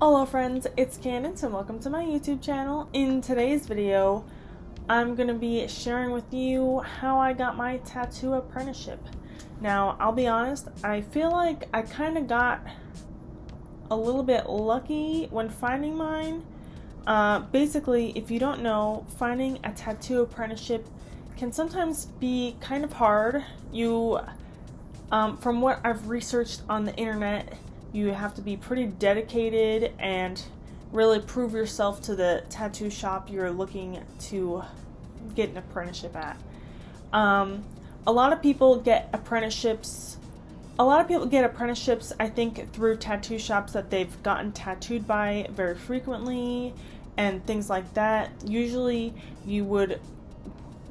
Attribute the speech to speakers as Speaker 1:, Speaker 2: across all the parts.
Speaker 1: Hello friends, it's Candace and welcome to my YouTube channel. In today's video, I'm going to be sharing with you how I got my tattoo apprenticeship. Now, I'll be honest, I feel like I kind of got a little bit lucky when finding mine. Basically, if you don't know, finding a tattoo apprenticeship can sometimes be kind of hard. From what I've researched on the internet, you have to be pretty dedicated and really prove yourself to the tattoo shop you're looking to get an apprenticeship at. A lot of people get apprenticeships. I think, through tattoo shops that they've gotten tattooed by very frequently and things like that. Usually, you would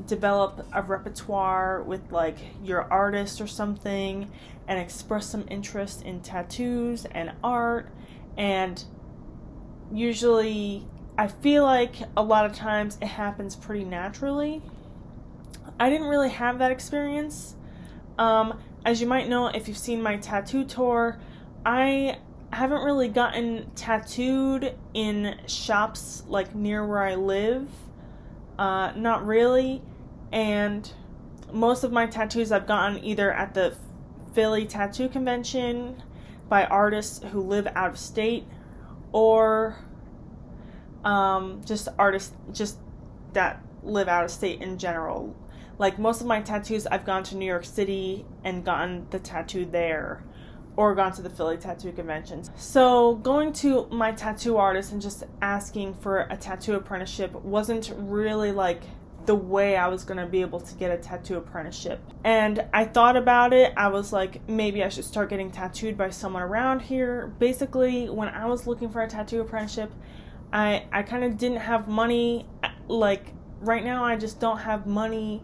Speaker 1: develop a repertoire with like your artist or something and express some interest in tattoos and art, and usually I feel like a lot of times it happens pretty naturally. I didn't really have that experience. As you might know if you've seen my tattoo tour, I haven't really gotten tattooed in shops like near where I live. Not really. And most of my tattoos I've gotten either at the Philly Tattoo Convention by artists who live out of state, or just artists just that live out of state in general. Like most of my tattoos, I've gone to New York City and gotten the tattoo there, or gone to the Philly Tattoo Convention. So going to my tattoo artist and just asking for a tattoo apprenticeship wasn't really like the way I was going to be able to get a tattoo apprenticeship. And I thought about it. I was like, maybe I should start getting tattooed by someone around here. Basically, when I was looking for a tattoo apprenticeship, I kind of didn't have money. Like right now, I just don't have money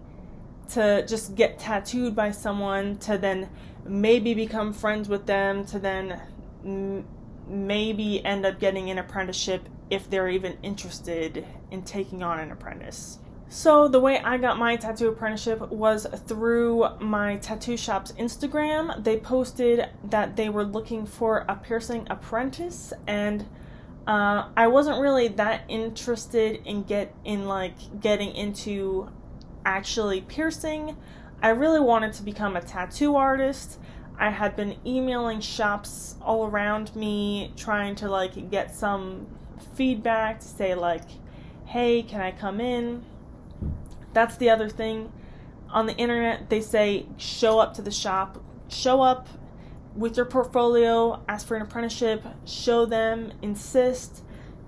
Speaker 1: to just get tattooed by someone, to then maybe become friends with them, to then maybe end up getting an apprenticeship if they're even interested in taking on an apprentice. So the way I got my tattoo apprenticeship was through my tattoo shop's Instagram. They posted that they were looking for a piercing apprentice, and I wasn't really that interested in getting into actually piercing. I really wanted to become a tattoo artist. I had been emailing shops all around me trying to get some feedback to say hey, can I come in? That's the other thing. On the internet, they say show up to the shop, show up with your portfolio, ask for an apprenticeship, show them, insist,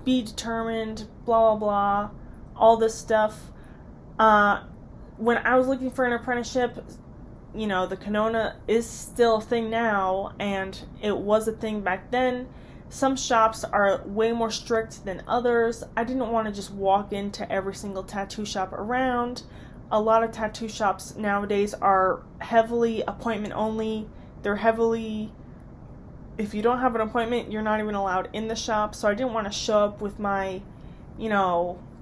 Speaker 1: be determined, blah, blah, blah, all this stuff. When I was looking for an apprenticeship, the Canona is still a thing now, and it was a thing back then. Some shops are way more strict than others. I didn't want to just walk into every single tattoo shop around. A lot of tattoo shops nowadays are heavily appointment only. They're heavily, if you don't have an appointment, you're not even allowed in the shop. So I didn't want to show up with my,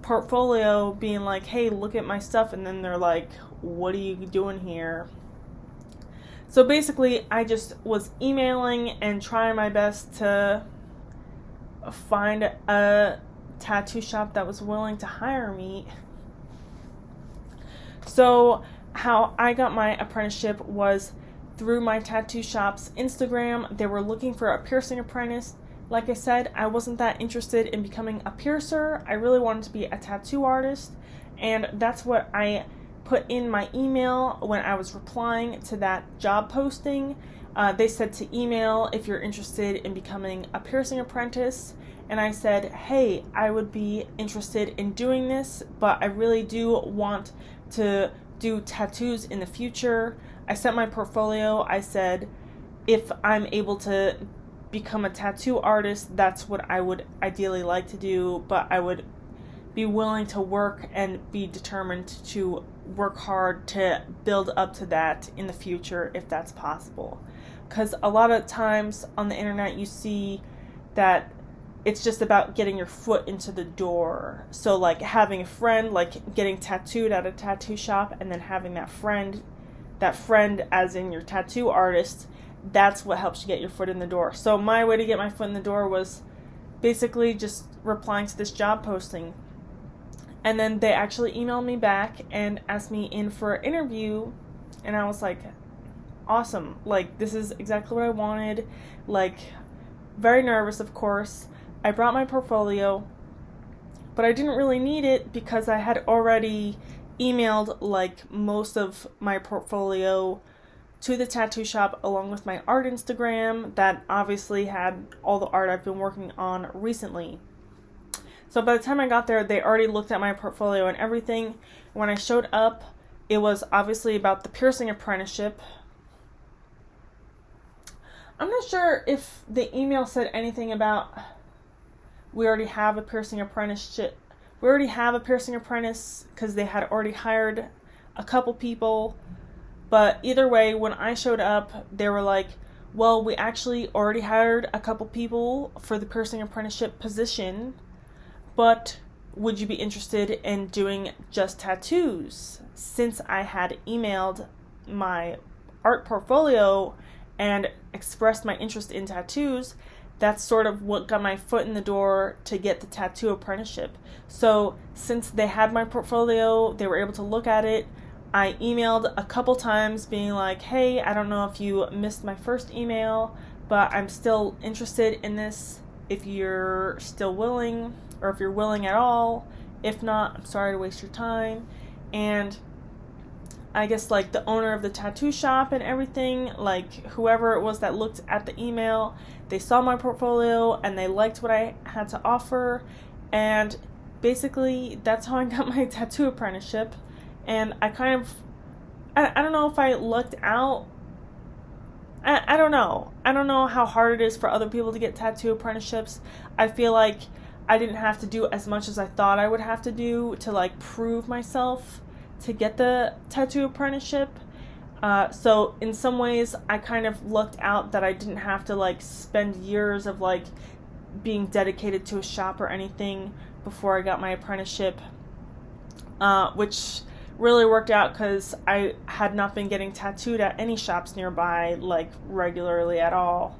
Speaker 1: portfolio being like, hey, look at my stuff. And then they're like, what are you doing here? So basically, I just was emailing and trying my best to find a tattoo shop that was willing to hire me. So how I got my apprenticeship was through my tattoo shop's Instagram. They were looking for a piercing apprentice. Like I said, I wasn't that interested in becoming a piercer. I really wanted to be a tattoo artist, and that's what I put in my email when I was replying to that job posting. They said to email if you're interested in becoming a piercing apprentice, and I said, hey, I would be interested in doing this, but I really do want to do tattoos in the future. I sent my portfolio. I said, if I'm able to become a tattoo artist, that's what I would ideally like to do, but I would be willing to work and be determined to work hard to build up to that in the future if that's possible. Because a lot of times on the internet you see that it's just about getting your foot into the door. So having a friend, getting tattooed at a tattoo shop, and then having that friend as in your tattoo artist, that's what helps you get your foot in the door. So my way to get my foot in the door was basically just replying to this job posting. And then they actually emailed me back and asked me in for an interview, and I was like, awesome, like, this is exactly what I wanted. Like, very nervous, of course. I brought my portfolio, but I didn't really need it because I had already emailed like most of my portfolio to the tattoo shop along with my art Instagram that obviously had all the art I've been working on recently. So by the time I got there, they already looked at my portfolio and everything. When I showed up, it was obviously about the piercing apprenticeship. I'm not sure if the email said anything about we already have a piercing apprenticeship. We already have a piercing apprentice because they had already hired a couple people. But either way, when I showed up, they were like, well, we actually already hired a couple people for the piercing apprenticeship position, but would you be interested in doing just tattoos? Since I had emailed my art portfolio and expressed my interest in tattoos, that's sort of what got my foot in the door to get the tattoo apprenticeship. So since they had my portfolio, they were able to look at it. I emailed a couple times being like, hey, I don't know if you missed my first email, but I'm still interested in this if you're still willing, or if you're willing at all. If not, I'm sorry to waste your time. And I guess like the owner of the tattoo shop and everything, like whoever it was that looked at the email, they saw my portfolio and they liked what I had to offer. And basically that's how I got my tattoo apprenticeship. And I kind of, I don't know if I lucked out. I don't know. I don't know how hard it is for other people to get tattoo apprenticeships. I feel like I didn't have to do as much as I thought I would have to do to like prove myself to get the tattoo apprenticeship. So in some ways I kind of lucked out that I didn't have to like spend years of like being dedicated to a shop or anything before I got my apprenticeship, which really worked out because I had not been getting tattooed at any shops nearby like regularly at all.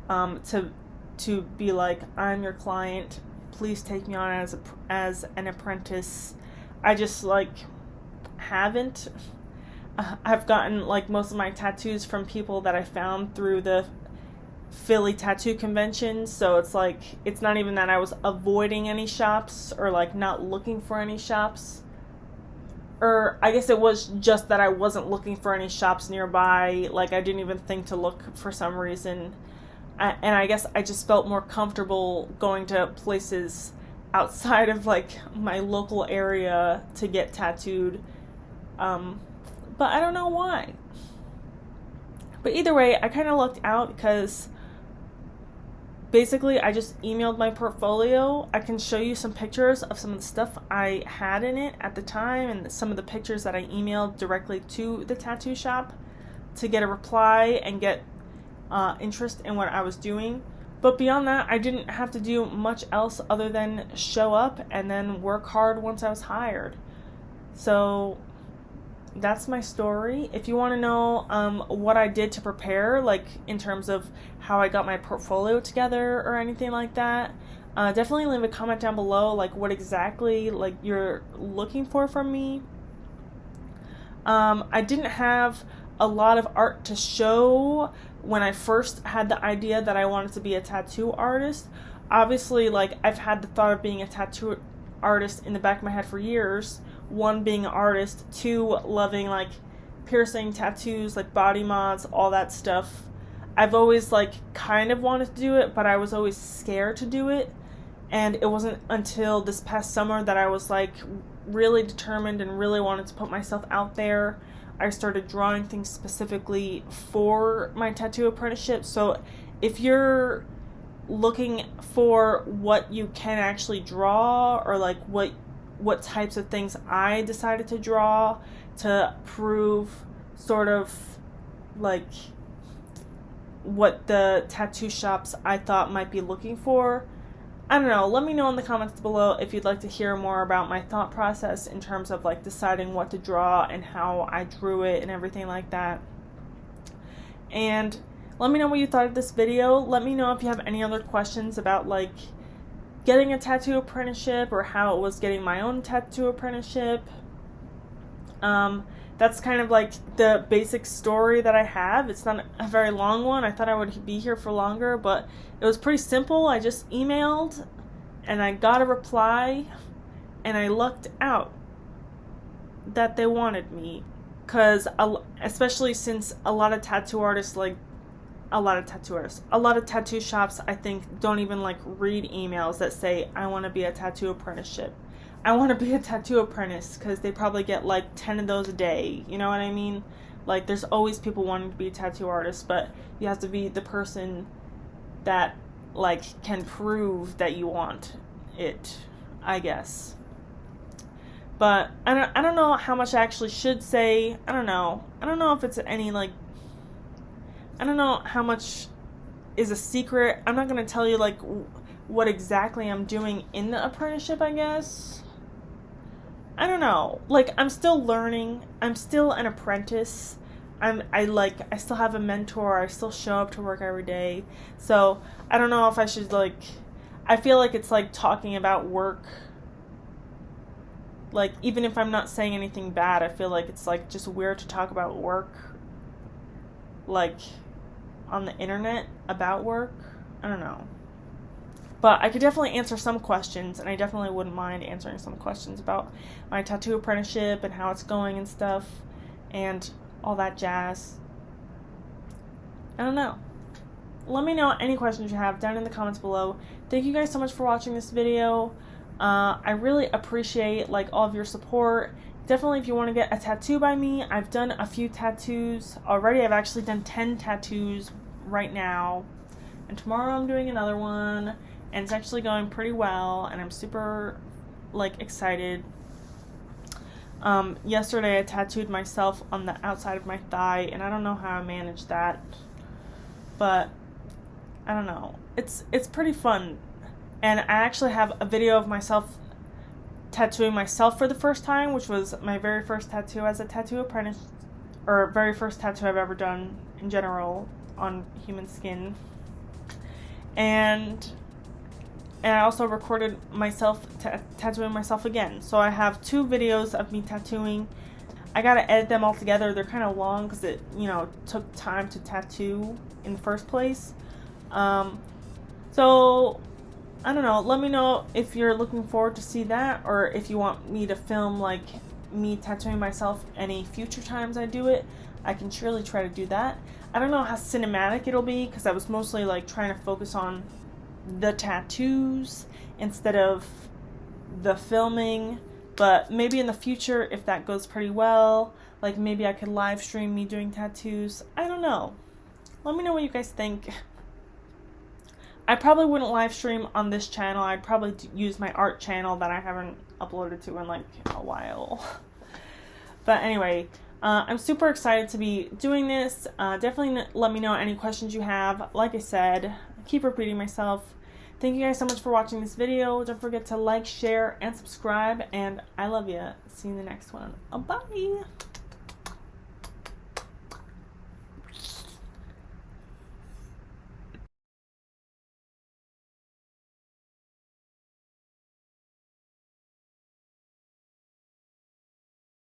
Speaker 1: To be like, I'm your client, please take me on as an apprentice. I just like haven't. I've gotten like most of my tattoos from people that I found through the Philly tattoo convention, so it's like it's not even that I was avoiding any shops or like not looking for any shops. Or I guess it was just that I wasn't looking for any shops nearby. Like I didn't even think to look for some reason. And I guess I just felt more comfortable going to places outside of like my local area to get tattooed. But I don't know why. But either way, I kind of lucked out because basically I just emailed my portfolio. I can show you some pictures of some of the stuff I had in it at the time and some of the pictures that I emailed directly to the tattoo shop to get a reply and get interest in what I was doing. But beyond that, I didn't have to do much else other than show up and then work hard once I was hired. So that's my story. If you want to know what I did to prepare, like in terms of how I got my portfolio together or anything like that, definitely leave a comment down below, like what exactly like you're looking for from me. I didn't have a lot of art to show when I first had the idea that I wanted to be a tattoo artist. Obviously, like I've had the thought of being a tattoo artist in the back of my head for years. One, being an artist. Two, loving like piercing, tattoos, like body mods, all that stuff. I've always like kind of wanted to do it, but I was always scared to do it. And it wasn't until this past summer that I was like really determined and really wanted to put myself out there. I started drawing things specifically for my tattoo apprenticeship. So if you're looking for what you can actually draw, or like what types of things I decided to draw to prove sort of like what the tattoo shops I thought might be looking for, I don't know, let me know in the comments below if you'd like to hear more about my thought process in terms of like deciding what to draw and how I drew it and everything like that. And let me know what you thought of this video. Let me know if you have any other questions about like getting a tattoo apprenticeship or how it was getting my own tattoo apprenticeship. That's kind of like the basic story that I have. It's not a very long one. I thought I would be here for longer, but it was pretty simple. I just emailed and I got a reply and I lucked out that they wanted me. Because especially since a lot of tattoo shops, I think, don't even like read emails that say, I want to be a tattoo apprenticeship. I want to be a tattoo apprentice, because they probably get like 10 of those a day. You know what I mean? Like, there's always people wanting to be a tattoo artist, but you have to be the person that like can prove that you want it, I guess. But I don't know how much I actually should say. I don't know if it's any like, I don't know how much is a secret. I'm not going to tell you like what exactly I'm doing in the apprenticeship, I guess. I don't know. Like, I'm still learning. I'm still an apprentice. I still have a mentor. I still show up to work every day. So, I don't know if I should like, I feel like it's like talking about work. Like, even if I'm not saying anything bad, I feel like it's like just weird to talk about work. Like, on the internet about work. I don't know. But I could definitely answer some questions, and I definitely wouldn't mind answering some questions about my tattoo apprenticeship and how it's going and stuff, and all that jazz. I don't know. Let me know any questions you have down in the comments below. Thank you guys so much for watching this video. I really appreciate like all of your support. Definitely, if you want to get a tattoo by me, I've done a few tattoos already. I've actually done 10 tattoos right now, and tomorrow I'm doing another one. And it's actually going pretty well, and I'm super, like, excited. Yesterday I tattooed myself on the outside of my thigh, and I don't know how I managed that. But, I don't know. It's pretty fun. And I actually have a video of myself tattooing myself for the first time, which was my very first tattoo as a tattoo apprentice, or very first tattoo I've ever done in general on human skin. And I also recorded myself tattooing myself again. So I have 2 videos of me tattooing. I gotta edit them all together. They're kind of long because it, took time to tattoo in the first place. So, I don't know. Let me know if you're looking forward to see that, or if you want me to film, like, me tattooing myself any future times I do it. I can surely try to do that. I don't know how cinematic it'll be, because I was mostly, like, trying to focus on the tattoos instead of the filming, but maybe in the future, if that goes pretty well, like maybe I could live stream me doing tattoos. I don't know. Let me know what you guys think. I probably wouldn't live stream on this channel. I'd probably use my art channel that I haven't uploaded to in like a while. But anyway, I'm super excited to be doing this. Definitely let me know any questions you have. Like I said, I keep repeating myself. Thank you guys so much for watching this video. Don't forget to like, share, and subscribe. And I love you. See you in the next one. Bye.